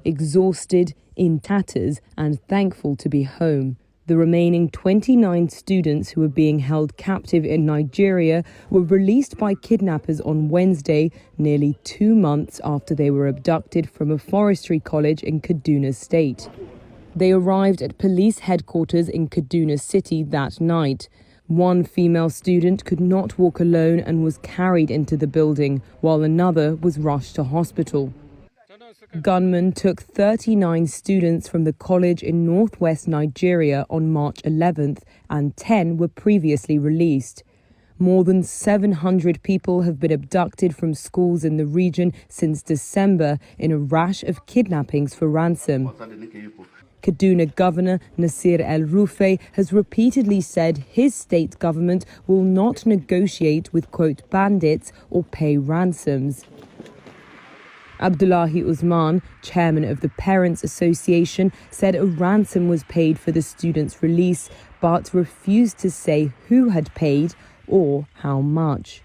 exhausted, in tatters, and thankful to be home. The remaining 29 students who were being held captive in Nigeria were released by kidnappers on Wednesday, nearly 2 months after they were abducted from a forestry college in Kaduna State. They arrived at police headquarters in Kaduna City that night. One female student could not walk alone and was carried into the building, while another was rushed to hospital. Gunmen took 39 students from the college in northwest Nigeria on March 11th, and 10 were previously released. More than 700 people have been abducted from schools in the region since December in a rash of kidnappings for ransom. Kaduna Governor Nasir El-Rufai has repeatedly said his state government will not negotiate with, quote, bandits or pay ransoms. Abdullahi Usman, chairman of the Parents Association, said a ransom was paid for the students' release, but refused to say who had paid or how much.